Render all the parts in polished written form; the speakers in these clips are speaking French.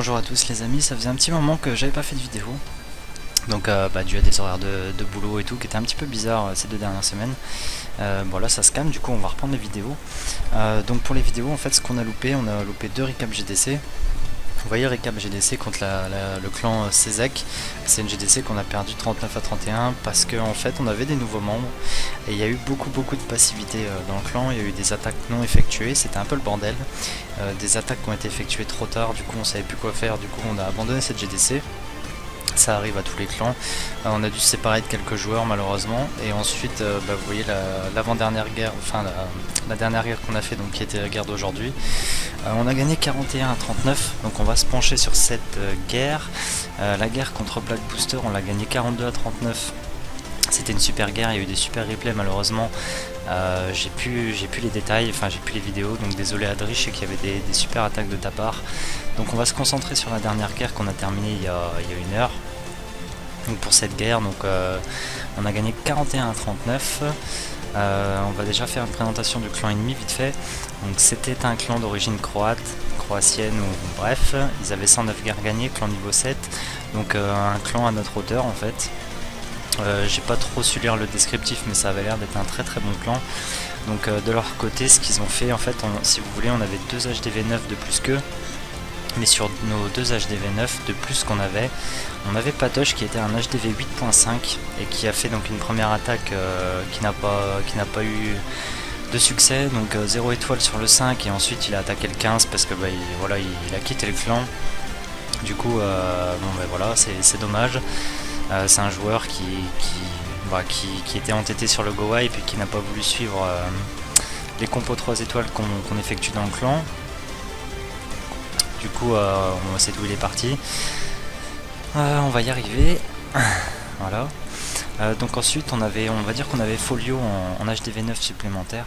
bonjour à tous les amis, ça faisait un petit moment que j'avais pas fait de vidéo. Donc dû à des horaires de boulot et tout qui étaient un petit peu bizarres ces 2 dernières semaines. Bon là ça se calme, du coup on va reprendre les vidéos. Donc pour les vidéos en fait ce qu'on a loupé, on a loupé 2 recaps GDC. Vous voyez récap GDC contre le clan Cézek. C'est une GDC qu'on a perdu 39-31 parce qu'en fait on avait des nouveaux membres et il y a eu beaucoup de passivité dans le clan. Il y a eu des attaques non effectuées, c'était un peu le bordel. Des attaques qui ont été effectuées trop tard, du coup on savait plus quoi faire, du coup on a abandonné cette GDC. Ça arrive à tous les clans. On a dû se séparer de quelques joueurs malheureusement. Et ensuite, vous voyez l'avant-dernière guerre, enfin la dernière guerre qu'on a fait, donc qui était la guerre d'aujourd'hui. On a gagné 41-39, donc on va se pencher sur cette guerre. La guerre contre Black Booster, on l'a gagné 42-39. C'était une super guerre, il y a eu des super replays malheureusement. J'ai plus les détails, enfin j'ai plus les vidéos, donc désolé Adri, je sais qu'il y avait des super attaques de ta part. Donc on va se concentrer sur la dernière guerre qu'on a terminée il y a 1 heure. Donc pour cette guerre, donc on a gagné 41-39. On va déjà faire une présentation du clan ennemi vite fait. Donc c'était un clan d'origine croatienne ou bref, ils avaient 109 guerres gagnées, clan niveau 7. Donc un clan à notre hauteur en fait. J'ai pas trop su lire le descriptif, mais ça avait l'air d'être un très bon clan. Donc de leur côté, ce qu'ils ont fait en fait, si vous voulez, on avait 2 HDV9 de plus qu'eux. Mais sur nos 2 HDV9 de plus qu'on avait, on avait Patoche qui était un HDV 8.5 et qui a fait donc une première attaque qui n'a pas eu de succès, donc 0 étoile sur le 5 et ensuite il a attaqué le 15 parce que il a quitté le clan. Du coup voilà, c'est dommage. C'est un joueur qui était entêté sur le go wipe et qui n'a pas voulu suivre les compos 3 étoiles qu'on effectue dans le clan. Du coup on sait d'où il est parti. On va y arriver. Voilà. Donc ensuite on va dire qu'on avait Folio en HDV9 supplémentaire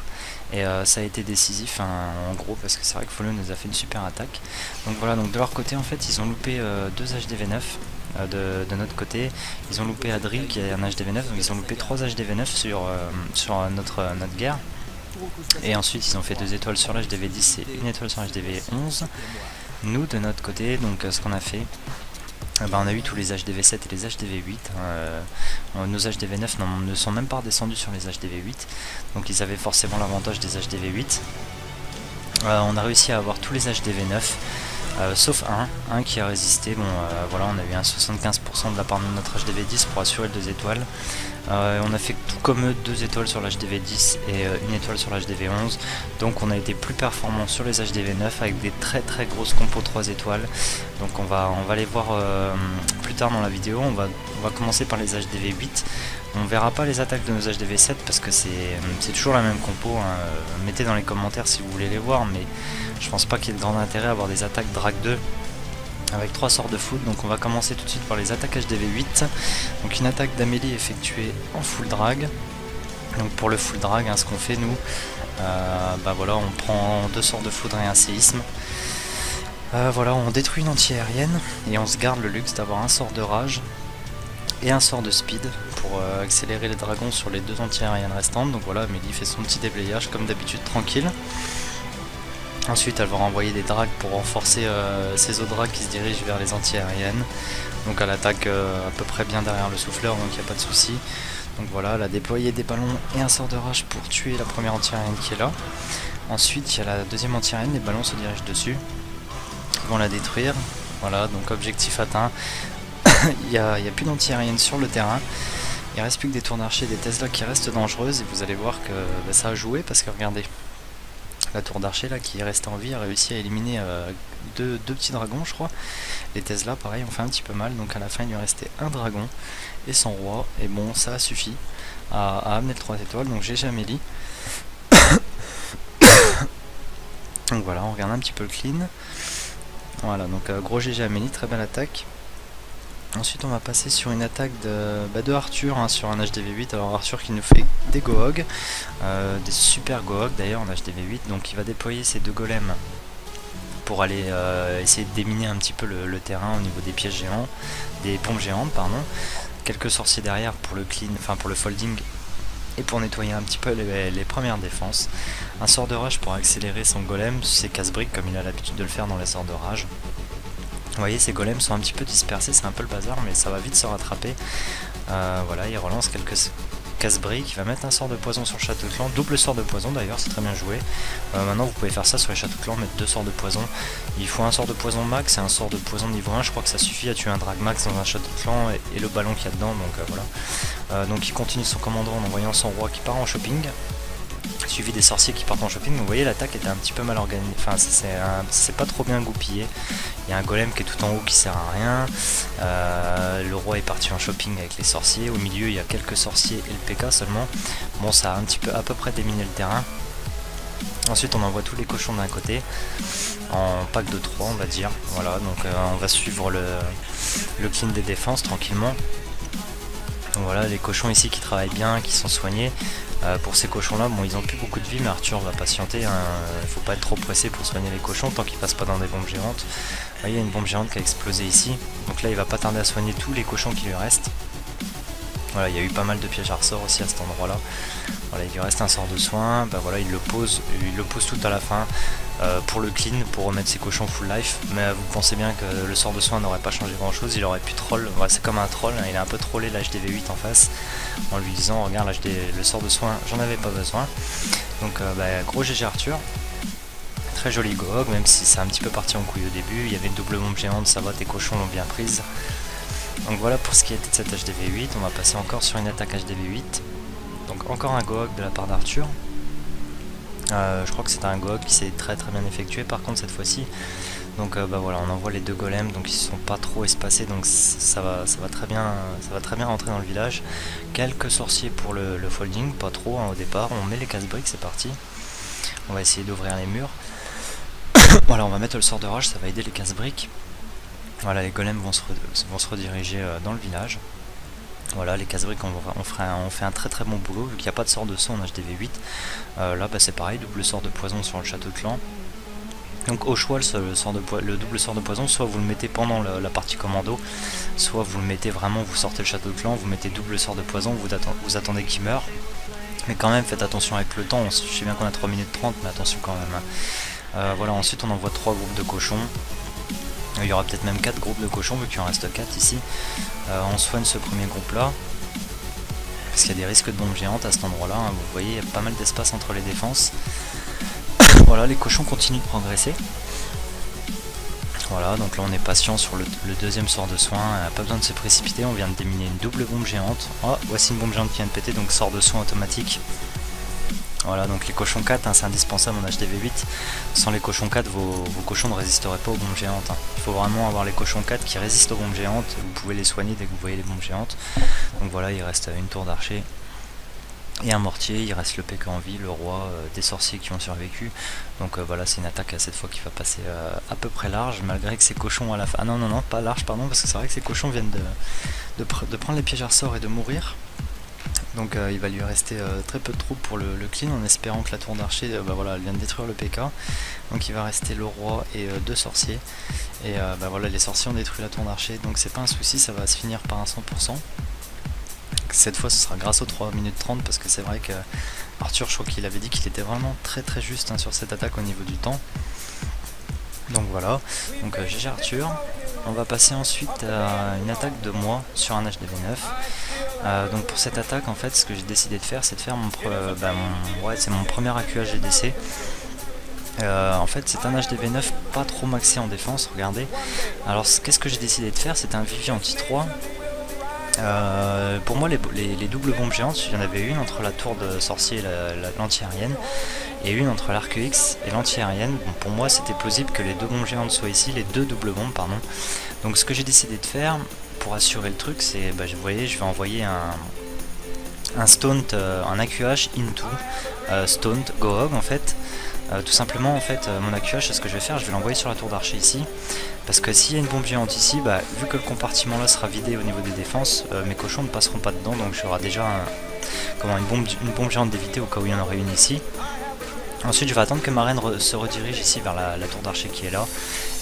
et ça a été décisif en gros parce que c'est vrai que Folio nous a fait une super attaque. Donc voilà, donc de leur côté en fait ils ont loupé 2 HDV9 de notre côté. Ils ont loupé Adri qui est un HDV9, donc ils ont loupé 3 HDV9 sur notre guerre. Et ensuite ils ont fait 2 étoiles sur l'HDV10 et 1 étoile sur l'HDV11. Nous de notre côté, donc ce qu'on a fait, on a eu tous les HDV7 et les HDV8. Nos HDV9 ne sont même pas redescendus sur les HDV8, donc ils avaient forcément l'avantage des HDV8. On a réussi à avoir tous les HDV9 sauf un qui a résisté. Voilà, on a eu un 75% de la part de notre HDV10 pour assurer le 2 étoiles. On a fait tout comme eux, 2 étoiles sur l'HDV10 et 1 étoile sur l'HDV11. Donc on a été plus performant sur les HDV9 avec des très grosses compos 3 étoiles. Donc on va les voir plus tard dans la vidéo. On va commencer par les HDV8. On verra pas les attaques de nos HDV7 parce que c'est toujours la même compo. Mettez dans les commentaires si vous voulez les voir, mais je pense pas qu'il y ait de grand intérêt à avoir des attaques Drag 2 avec 3 sorts de foot. Donc on va commencer tout de suite par les attaques HDV8. Donc une attaque d'Amélie effectuée en full drag. Donc pour le full drag, ce qu'on fait nous, voilà, on prend 2 sorts de foudre et un séisme. Voilà, on détruit une anti-aérienne et on se garde le luxe d'avoir un sort de rage et un sort de speed pour accélérer les dragons sur les 2 anti-aériennes restantes. Donc voilà, Amélie fait son petit déblayage comme d'habitude tranquille. Ensuite elle va renvoyer des drags pour renforcer ses autres drags qui se dirigent vers les anti-aériennes. Donc elle attaque à peu près bien derrière le souffleur, donc il n'y a pas de souci. Donc voilà, elle a déployé des ballons et un sort de rage pour tuer la première anti-aérienne qui est là. Ensuite il y a la deuxième anti-aérienne, les ballons se dirigent dessus. Ils vont la détruire. Voilà, donc objectif atteint. Il n'y a plus d'anti-aérienne sur le terrain. Il reste plus que des tours d'archer, des Tesla qui restent dangereuses et vous allez voir que ça a joué parce que regardez, la tour d'archer là qui est restée en vie a réussi à éliminer deux petits dragons je crois. Les Tesla pareil ont fait un petit peu mal, donc à la fin il lui restait un dragon et son roi, et bon ça a suffi à amener le 3 étoiles. Donc GG Amélie. Donc voilà, on regarde un petit peu le clean. Voilà, donc gros GG Amélie, très belle attaque. Ensuite on va passer sur une attaque de Arthur sur un HDV8. Alors Arthur qui nous fait des Gohog, des super Gohog d'ailleurs en HDV8. Donc il va déployer ses 2 golems pour aller essayer de déminer un petit peu le terrain au niveau des pièges géants, des pompes géantes pardon. Quelques sorciers derrière pour le clean, enfin pour le folding et pour nettoyer un petit peu les premières défenses. Un sort de rage pour accélérer son golem, ses casse-briques comme il a l'habitude de le faire dans les sorts de rage. Vous voyez, ces golems sont un petit peu dispersés, c'est un peu le bazar, mais ça va vite se rattraper. Voilà, il relance quelques casse-briques, il va mettre un sort de poison sur le château de clan, double sort de poison d'ailleurs, c'est très bien joué. Maintenant vous pouvez faire ça sur les châteaux de clan, mettre 2 sorts de poison. Il faut un sort de poison max et un sort de poison niveau 1, je crois que ça suffit à tuer un drag max dans un château de clan et le ballon qu'il y a dedans, donc voilà. Donc il continue son commando en envoyant son roi qui part en shopping, suivi des sorciers qui partent en shopping. Vous voyez, l'attaque était un petit peu mal organisée, enfin c'est pas trop bien goupillé. Il y a un golem qui est tout en haut qui sert à rien. Le roi est parti en shopping avec les sorciers. Au milieu il y a quelques sorciers et le PK seulement. Bon, ça a un petit peu à peu près déminé le terrain. Ensuite on envoie tous les cochons d'un côté en pack de 3 on va dire. Voilà, donc on va suivre le clean des défenses tranquillement. Donc voilà, les cochons ici qui travaillent bien, qui sont soignés. Pour ces cochons là, bon, ils ont plus beaucoup de vie, mais Arthur va patienter, hein. Faut pas être trop pressé pour soigner les cochons tant qu'ils passent pas dans des bombes géantes. Là, il y a une bombe géante qui a explosé ici, donc là il va pas tarder à soigner tous les cochons qui lui restent. Voilà, il y a eu pas mal de pièges à ressort aussi à cet endroit là. Voilà, il lui reste un sort de soin, bah voilà, il le pose tout à la fin pour le clean, pour remettre ses cochons full life. Mais vous pensez bien que le sort de soin n'aurait pas changé grand chose, il aurait pu troll, voilà, c'est comme un troll, hein, il a un peu trollé l'HDV8 en face en lui disant regarde le sort de soin, j'en avais pas besoin. Donc gros GG Arthur. Très joli GOG, même si c'est un petit peu parti en couille au début, il y avait une double bombe géante, ça va, tes cochons l'ont bien prise. Donc voilà pour ce qui était de cette HDV8, on va passer encore sur une attaque HDV8. Donc encore un GOG de la part d'Arthur. Je crois que c'est un GOG qui s'est très bien effectué par contre cette fois-ci. Donc voilà, on envoie les 2 golems, donc ils sont pas trop espacés, donc ça va très bien rentrer dans le village. Quelques sorciers pour le folding, pas trop hein, au départ. On met les casse-briques, c'est parti. On va essayer d'ouvrir les murs. Voilà, on va mettre le sort de rage, ça va aider les casse-briques. Voilà, les golems vont se rediriger dans le village. Voilà, les casse-briques, on fait un très bon boulot, vu qu'il n'y a pas de sort de son en HDV8. Là, c'est pareil, double sort de poison sur le château de clan. Donc au choix, le double sort de poison, soit vous le mettez pendant la partie commando, soit vous le mettez vraiment, vous sortez le château de clan, vous mettez double sort de poison, vous attendez qu'il meure. Mais quand même, faites attention avec le temps, je sais bien qu'on a 3 minutes 30, mais attention quand même. Voilà, ensuite on envoie 3 groupes de cochons. Il y aura peut-être même 4 groupes de cochons, vu qu'il en reste 4 ici. On soigne ce premier groupe là, parce qu'il y a des risques de bombes géantes à cet endroit là, hein. Vous voyez, il y a pas mal d'espace entre les défenses. Voilà, les cochons continuent de progresser. Voilà, donc là on est patient sur le deuxième sort de soin, pas besoin de se précipiter, on vient de déminer une double bombe géante. Oh, voici une bombe géante qui vient de péter, donc sort de soin automatique. Voilà, donc les cochons 4, hein, c'est indispensable en HDV8. Sans les cochons 4, vos cochons ne résisteraient pas aux bombes géantes, hein. Il faut vraiment avoir les cochons 4 qui résistent aux bombes géantes. Vous pouvez les soigner dès que vous voyez les bombes géantes. Donc voilà, il reste une tour d'archer et un mortier, il reste le PK en vie, le roi, des sorciers qui ont survécu. Donc voilà, c'est une attaque cette fois qui va passer à peu près large, malgré que ces cochons à la fin... Ah non, pas large, pardon, parce que c'est vrai que ces cochons viennent de prendre les pièges à ressort et de mourir. Donc il va lui rester très peu de troupes pour le clean, en espérant que la tour d'archer voilà, elle vient de détruire le PK. Donc il va rester le roi et 2 sorciers. Et voilà, les sorciers ont détruit la tour d'archer, donc c'est pas un souci, ça va se finir par un 100%. Cette fois ce sera grâce aux 3 minutes 30, parce que c'est vrai que Arthur, je crois qu'il avait dit qu'il était vraiment très juste hein, sur cette attaque au niveau du temps. Donc voilà, donc GG Arthur. On va passer ensuite à une attaque de moi sur un HDV9. Donc pour cette attaque, en fait, ce que j'ai décidé de faire, c'est de faire mon premier AQA GDC. En fait, c'est un HDV9 pas trop maxé en défense, regardez. Alors qu'est-ce que j'ai décidé de faire? C'est un Vivi anti-3. Pour moi, les doubles bombes géantes, il y en avait une entre la tour de sorcier et l'anti-aérienne, et une entre l'arc X et l'anti-aérienne. Bon, pour moi, c'était plausible que les 2 bombes géantes soient ici, les 2 doubles bombes, pardon. Donc, ce que j'ai décidé de faire pour assurer le truc, c'est, vous voyez, je vais envoyer un Staunt, un AQH into Staunt Gohog en fait. Tout simplement, en fait, mon AQH, ce que je vais faire, je vais l'envoyer sur la tour d'archer ici. Parce que s'il y a une bombe géante ici, vu que le compartiment là sera vidé au niveau des défenses, mes cochons ne passeront pas dedans, donc j'aurai déjà une bombe géante d'éviter au cas où il y en aurait une ici. Ensuite je vais attendre que ma reine se redirige ici vers la tour d'archer qui est là.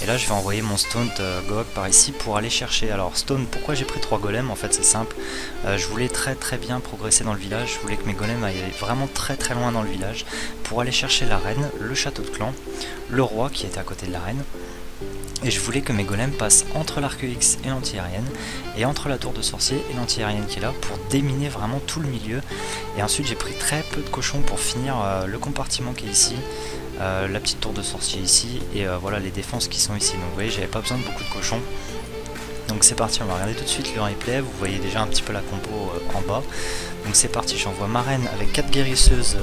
Et là je vais envoyer mon Staunt Gohog par ici pour aller chercher. Alors Staunt, pourquoi j'ai pris 3 golems? En fait c'est simple, je voulais très bien progresser dans le village. Je voulais que mes golems aillent vraiment très loin dans le village pour aller chercher la reine, le château de clan, le roi qui était à côté de la reine. Et je voulais que mes golems passent entre l'arc X et l'anti-aérienne, et entre la tour de sorcier et l'anti-aérienne qui est là, pour déminer vraiment tout le milieu. Et ensuite j'ai pris très peu de cochons pour finir le compartiment qui est ici, la petite tour de sorcier ici, et voilà les défenses qui sont ici. Donc vous voyez, j'avais pas besoin de beaucoup de cochons. Donc c'est parti, on va regarder tout de suite le replay. Vous voyez déjà un petit peu la compo en bas. Donc c'est parti, j'envoie ma reine avec 4 guérisseuses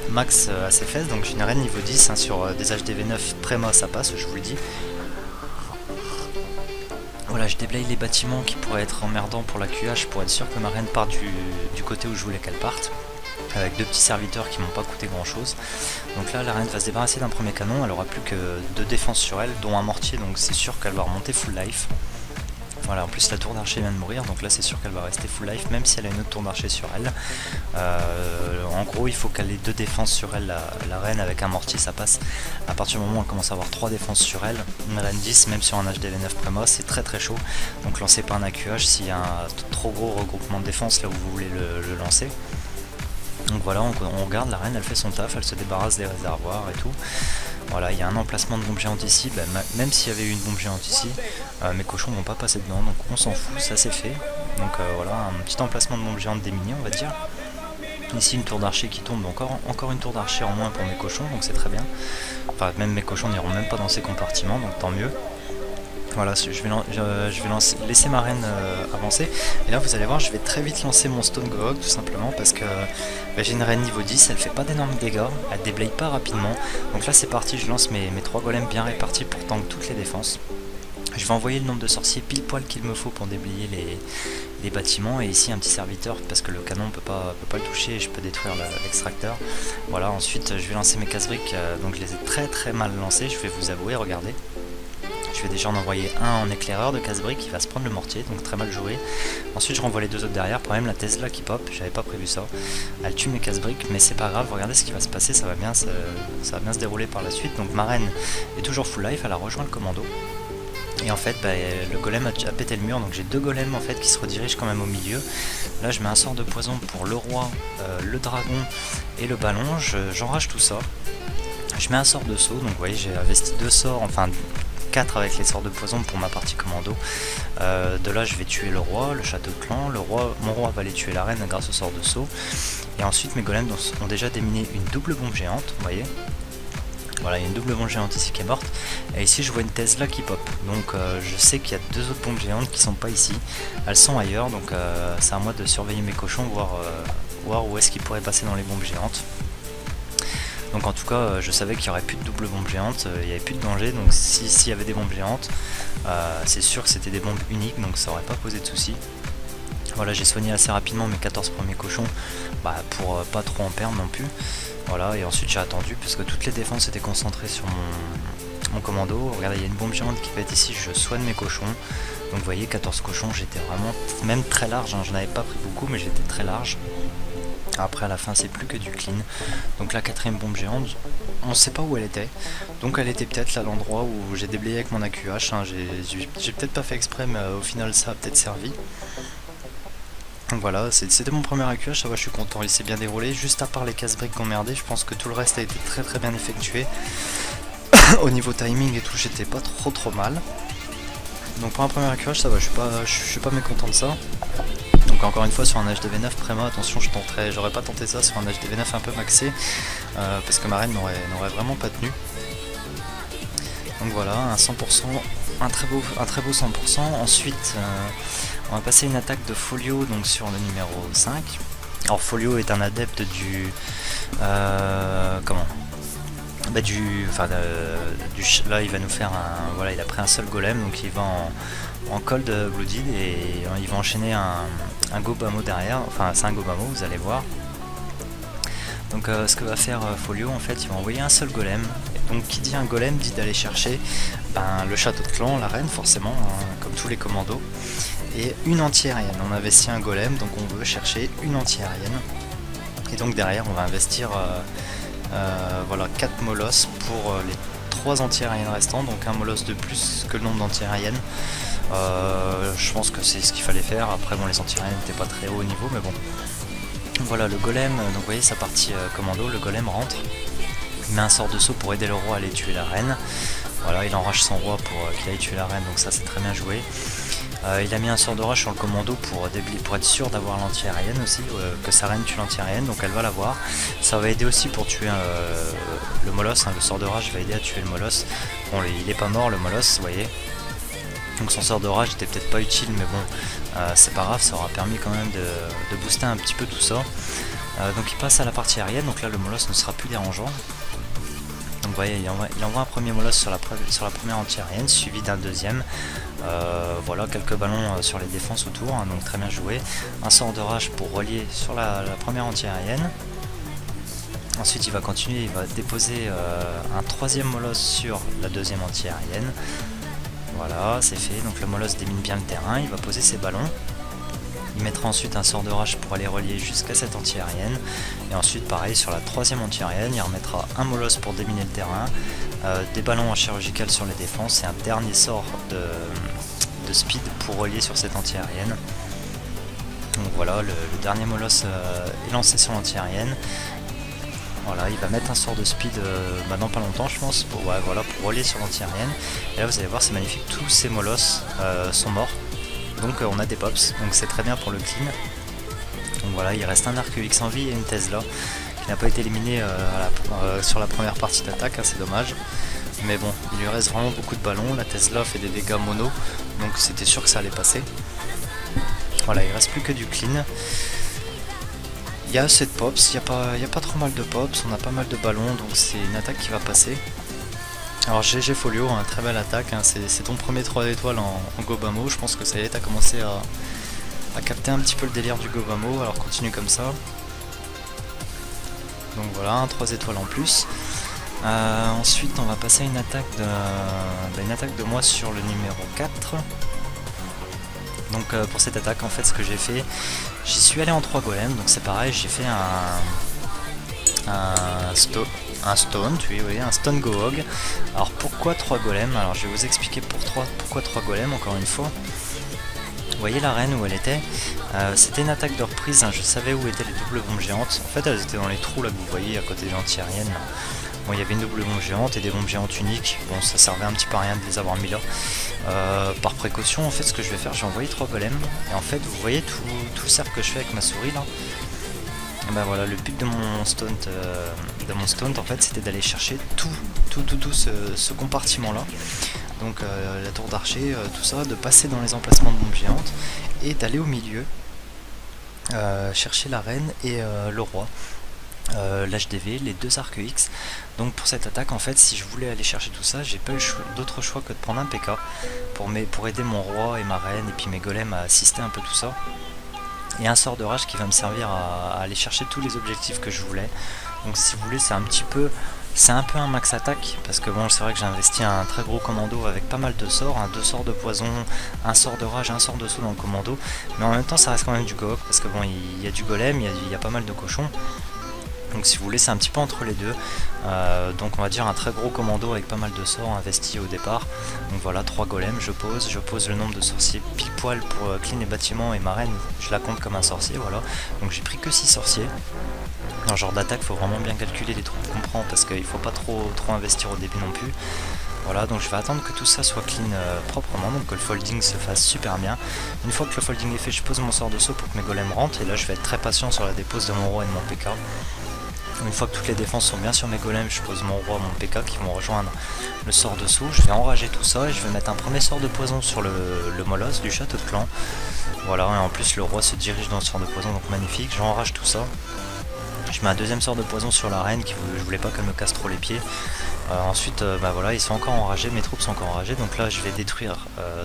max à ses fesses. Donc j'ai une reine niveau 10 hein, sur des HDV9 Préma, ça passe, je vous le dis. Voilà, je déblaye les bâtiments qui pourraient être emmerdants pour la QH pour être sûr que ma reine part du côté où je voulais qu'elle parte. Avec 2 petits serviteurs qui m'ont pas coûté grand chose. Donc là la reine va se débarrasser d'un premier canon, elle aura plus que 2 défenses sur elle, dont un mortier, donc c'est sûr qu'elle va remonter full life. Voilà, en plus la tour d'archer vient de mourir, donc là c'est sûr qu'elle va rester full life, même si elle a une autre tour d'archer sur elle. En gros il faut qu'elle ait 2 défenses sur elle, la reine avec un mortier ça passe. À partir du moment où elle commence à avoir 3 défenses sur elle, une reine 10, même sur un HDV9 Préma, c'est très très chaud. Donc lancez pas un AQH s'il y a un trop gros regroupement de défense là où vous voulez le lancer. Donc voilà, on regarde, la reine elle fait son taf, elle se débarrasse des réservoirs et tout. Voilà, il y a un emplacement de bombe géante ici, bah, même s'il y avait eu une bombe géante ici, mes cochons vont pas passer dedans, donc on s'en fout, ça c'est fait. Donc voilà, un petit emplacement de bombe géante déminé on va dire. Ici une tour d'archer qui tombe, encore une tour d'archer en moins pour mes cochons, donc c'est très bien. Enfin même mes cochons n'iront même pas dans ces compartiments, donc tant mieux. Voilà, je vais laisser ma reine avancer. Et là vous allez voir, je vais très vite lancer mon Stone Gog tout simplement parce que j'ai une reine niveau 10, elle fait pas d'énormes dégâts, elle déblaye pas rapidement. Donc là c'est parti, je lance mes 3 golems bien répartis pour tank toutes les défenses. Je vais envoyer le nombre de sorciers pile poil qu'il me faut pour déblayer les bâtiments, et ici un petit serviteur parce que le canon peut pas le toucher et je peux détruire l'extracteur. Voilà, ensuite je vais lancer mes casse-briques, donc je les ai très mal lancés, je vais vous avouer, regardez. Je vais déjà en envoyer un en éclaireur de casse-brique qui va se prendre le mortier, donc très mal joué. Ensuite je renvoie les 2 autres derrière, problème la Tesla qui pop, j'avais pas prévu ça. Elle tue mes casse-briques, mais c'est pas grave, regardez ce qui va se passer, ça va bien se dérouler par la suite. Donc ma reine est toujours full life, elle a rejoint le commando. Et en fait le golem a pété le mur, donc j'ai 2 golems en fait qui se redirigent quand même au milieu. Là je mets un sort de poison pour le roi, le dragon et le ballon, j'enrage tout ça. Je mets un sort de saut, donc vous voyez j'ai investi 2 sorts, enfin 4 avec les sorts de poison pour ma partie commando. De là je vais tuer le roi, le château de clan, mon roi va aller tuer la reine grâce au sort de saut. Et ensuite mes golems ont déjà déminé une double bombe géante, vous voyez. Voilà, il y a une double bombe géante ici qui est morte. Et ici je vois une Tesla qui pop. Donc je sais qu'il y a 2 autres bombes géantes qui sont pas ici. Elles sont ailleurs, donc c'est à moi de surveiller mes cochons, voir où est-ce qu'ils pourraient passer dans les bombes géantes. Donc en tout cas je savais qu'il n'y aurait plus de double bombe géante, il n'y avait plus de danger, donc s'il y avait des bombes géantes, c'est sûr que c'était des bombes uniques, donc ça aurait pas posé de soucis. Voilà, j'ai soigné assez rapidement mes 14 premiers cochons, pour pas trop en perdre non plus. Voilà, et ensuite j'ai attendu, puisque toutes les défenses étaient concentrées sur mon commando. Regardez, il y a une bombe géante qui va être ici, je soigne mes cochons. Donc vous voyez, 14 cochons, j'étais vraiment même très large, hein. Je n'avais pas pris beaucoup, mais j'étais très large. Après à la fin c'est plus que du clean. Donc la 4ème bombe géante, on ne sait pas où elle était. Donc elle était peut-être là à l'endroit où j'ai déblayé avec mon AQH, hein. J'ai peut-être pas fait exprès, mais au final ça a peut-être servi. Donc voilà, c'était mon premier AQH, ça va, je suis content, il s'est bien déroulé. Juste à part les casse-briques qu'on merdé, je pense que tout le reste a été très bien effectué. Au niveau timing et tout, j'étais pas trop mal. Donc pour un premier AQH ça va, je suis pas mécontent de ça. Donc encore une fois sur un HDV9 Préma, attention, j'aurais pas tenté ça sur un HDV9 un peu maxé, parce que ma reine n'aurait vraiment pas tenu. Donc voilà, un 100%, un très beau 100%. Ensuite on va passer une attaque de Folio, donc sur le numéro 5. Alors Folio est un adepte du... là il va nous faire un... Voilà, il a pris un seul golem, donc il va en cold blooded et il va enchaîner un Gobamo derrière, enfin c'est un Gobamo, vous allez voir. Donc ce que va faire Folio, en fait il va envoyer un seul golem. Donc qui dit un golem dit d'aller chercher le château de clan, la reine forcément, hein, comme tous les commandos, et une anti-aérienne. On investit un golem, donc on veut chercher une anti-aérienne. Et donc derrière on va investir voilà, 4 molosses pour les 3 anti-aériennes restantes, donc un molosse de plus que le nombre d'anti-aériennes. Je pense que c'est ce qu'il fallait faire. Après bon, les anti-aériennes n'étaient pas très haut au niveau, mais bon. Voilà le golem, donc vous voyez sa partie commando, le golem rentre, il met un sort de saut pour aider le roi à aller tuer la reine. Voilà, il enrage son roi pour qu'il aille tuer la reine, donc ça c'est très bien joué. Il a mis un sort d'orage sur le commando pour être sûr d'avoir l'anti-aérienne aussi, que sa reine tue l'anti-aérienne, donc elle va l'avoir. Ça va aider aussi pour tuer le molosse, hein, le sort d'orage va aider à tuer le molosse. Bon, il est pas mort le molosse, vous voyez. Donc son sort d'orage était peut-être pas utile, mais bon, c'est pas grave, ça aura permis quand même de booster un petit peu tout ça. Donc il passe à la partie aérienne, donc là le molosse ne sera plus dérangeant. Donc vous voyez, il envoie un premier molosse sur la première anti-aérienne, suivi d'un deuxième. Voilà, quelques ballons sur les défenses autour, hein, donc très bien joué. Un sort de rage pour relier sur la première anti-aérienne. Ensuite il va continuer, il va déposer un troisième molosse sur la deuxième anti-aérienne. Voilà, c'est fait, donc le molosse démine bien le terrain, il va poser ses ballons. Il mettra ensuite un sort de rage pour aller relier jusqu'à cette anti-aérienne. Et ensuite pareil sur la troisième anti-aérienne, il remettra un molosse pour déminer le terrain, des ballons en chirurgical sur les défenses et un dernier sort de speed pour relier sur cette anti-aérienne. Donc voilà, le dernier molosse est lancé sur l'anti-aérienne. Voilà, il va mettre un sort de speed dans pas longtemps je pense, pour relier sur l'anti-aérienne. Et là vous allez voir, c'est magnifique, tous ces molosses sont morts. Donc on a des pops, donc c'est très bien pour le clean. Donc voilà, il reste un arc X en vie et une Tesla qui n'a pas été éliminée sur la première partie d'attaque, hein, c'est dommage. Mais bon, il lui reste vraiment beaucoup de ballons, la Tesla fait des dégâts mono, donc c'était sûr que ça allait passer. Voilà, il reste plus que du clean. Il y a assez de pops, il n'y a pas trop mal de pops, on a pas mal de ballons, donc c'est une attaque qui va passer. Alors GG Folio, hein, très belle attaque, hein, c'est ton premier 3 étoiles en Gobamo, je pense que ça y est, t'as commencé à capter un petit peu le délire du Gobamo, alors continue comme ça. Donc voilà, un 3 étoiles en plus. Ensuite on va passer à une attaque de moi sur le numéro 4. Donc pour cette attaque en fait ce que j'ai fait, j'y suis allé en 3 golems, donc c'est pareil, j'ai fait un stone gohog. Alors pourquoi 3 golems? Alors je vais vous expliquer pourquoi 3 golems encore une fois. Vous voyez la reine où elle était, c'était une attaque de reprise, hein, je savais où étaient les doubles bombes géantes. En fait elles étaient dans les trous là que vous voyez à côté des anti-aériennes. Bon, il y avait une double bombe géante et des bombes géantes uniques, bon ça servait un petit peu à rien de les avoir mis là. Par précaution en fait ce que je vais faire, j'ai envoyé 3 golems, et en fait vous voyez tout le cercle que je fais avec ma souris là. Et ben voilà, le but de mon stunt en fait c'était d'aller chercher tout ce compartiment là. Donc la tour d'archer, tout ça, de passer dans les emplacements de bombes géantes et d'aller au milieu chercher la reine et le roi. L'HDV, les deux arcs X. Donc pour cette attaque en fait si je voulais aller chercher tout ça, j'ai pas eu d'autre choix que de prendre un PK pour aider mon roi et ma reine et puis mes golems à assister un peu tout ça. Et un sort de rage qui va me servir à aller chercher tous les objectifs que je voulais. Donc si vous voulez c'est un peu un max attaque, parce que bon c'est vrai que j'ai investi un très gros commando avec pas mal de sorts, hein, 2 sorts de poison, un sort de rage, un sort de saut dans le commando, mais en même temps ça reste quand même du gohog, parce que bon il y a du golem, il y a pas mal de cochons. Donc si vous voulez c'est un petit peu entre les deux, donc on va dire un très gros commando avec pas mal de sorts investis au départ. Donc voilà, 3 golems, je pose le nombre de sorciers pile poil pour clean les bâtiments, et ma reine je la compte comme un sorcier, voilà. Donc j'ai pris que 6 sorciers. Dans ce genre d'attaque faut vraiment bien calculer les troupes qu'on prend, parce qu'il faut pas trop investir au début non plus. Voilà, donc je vais attendre que tout ça soit clean proprement, donc que le folding se fasse super bien. Une fois que le folding est fait, je pose mon sort de saut pour que mes golems rentrent, et là je vais être très patient sur la dépose de mon roi et de mon PK. Une fois que toutes les défenses sont bien sur mes golems, je pose mon roi, mon PK qui vont rejoindre le sort dessous. Je vais enrager tout ça et je vais mettre un premier sort de poison sur le molosse du château de clan. Voilà, et en plus le roi se dirige dans le sort de poison, donc magnifique. J'enrage tout ça. Je mets un deuxième sort de poison sur la reine, je voulais pas qu'elle me casse trop les pieds. Ensuite, voilà, ils sont encore enragés, mes troupes sont encore enragées, donc là je vais détruire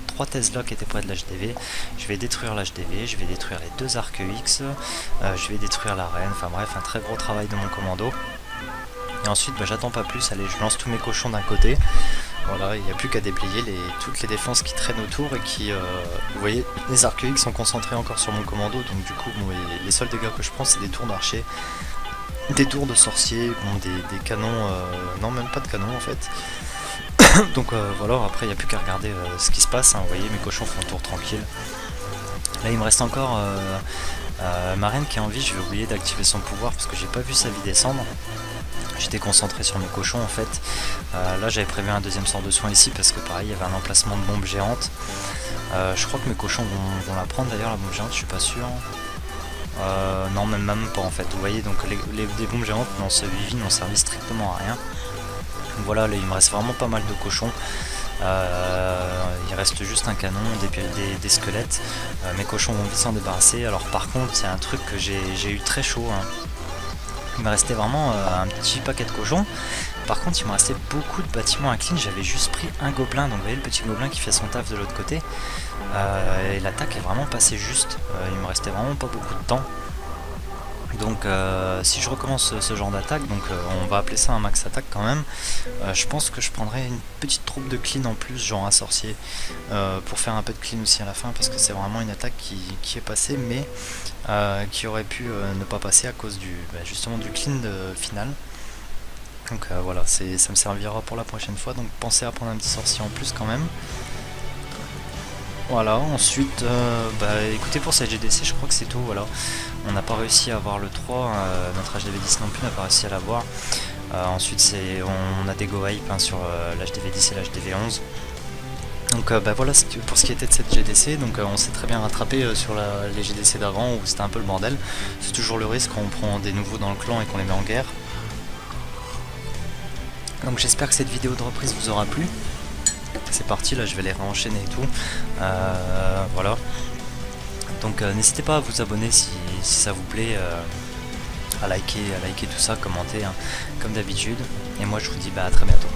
3 Tesla qui étaient près de l'HDV, je vais détruire l'HDV, je vais détruire les 2 arcs X, je vais détruire la reine, enfin bref, un très gros travail de mon commando. Et ensuite, j'attends pas plus, allez, je lance tous mes cochons d'un côté, voilà, il n'y a plus qu'à déplier toutes les défenses qui traînent autour et qui, vous voyez, les arcs X sont concentrés encore sur mon commando, donc du coup, bon, les seuls dégâts que je prends, c'est des tours d'archer. Des tours de sorciers, bon, des canons, non même pas de canons en fait. Donc voilà, après il n'y a plus qu'à regarder ce qui se passe, hein. Vous voyez mes cochons font tour tranquille. Là il me reste encore ma reine qui est en vie, je vais oublier d'activer son pouvoir parce que j'ai pas vu sa vie descendre. j'étais concentré sur mes cochons en fait. Là j'avais prévu un deuxième sort de soin ici parce que pareil il y avait un emplacement de bombe géante. Je crois que mes cochons vont la prendre d'ailleurs la bombe géante, je suis pas sûr. Non même pas en fait, vous voyez donc les bombes géantes dans ce Vivi n'ont servi strictement à rien. Donc voilà, là, il me reste vraiment pas mal de cochons. Il reste juste un canon, des squelettes. Mes cochons vont vite s'en débarrasser. Alors par contre c'est un truc que j'ai eu très chaud, hein. Il me restait vraiment un petit paquet de cochons. Par contre il me restait beaucoup de bâtiments à clean. J'avais juste pris un gobelin, donc vous voyez le petit gobelin qui fait son taf de l'autre côté. Et l'attaque est vraiment passée juste. Il me restait vraiment pas beaucoup de temps. Donc si je recommence ce genre d'attaque, donc on va appeler ça un max attaque quand même, je pense que je prendrai une petite troupe de clean en plus, genre un sorcier, pour faire un peu de clean aussi à la fin, parce que c'est vraiment une attaque qui est passée, mais qui aurait pu ne pas passer à cause justement du clean final. Donc voilà, ça me servira pour la prochaine fois, donc pensez à prendre un petit sorcier en plus quand même. Voilà, ensuite, écoutez, pour cette GDC, je crois que c'est tout, voilà. On n'a pas réussi à avoir le 3, notre HDV10 non plus n'a pas réussi à l'avoir. Ensuite, on a des go hype, hein, sur l'HDV10 et l'HDV11. Donc voilà pour ce qui était de cette GDC, donc on s'est très bien rattrapé sur les GDC d'avant où c'était un peu le bordel. C'est toujours le risque quand on prend des nouveaux dans le clan et qu'on les met en guerre. Donc j'espère que cette vidéo de reprise vous aura plu. C'est parti, là je vais les réenchaîner et tout. Voilà. Donc n'hésitez pas à vous abonner si ça vous plaît, à liker tout ça, commenter, hein, comme d'habitude. Et moi je vous dis à très bientôt.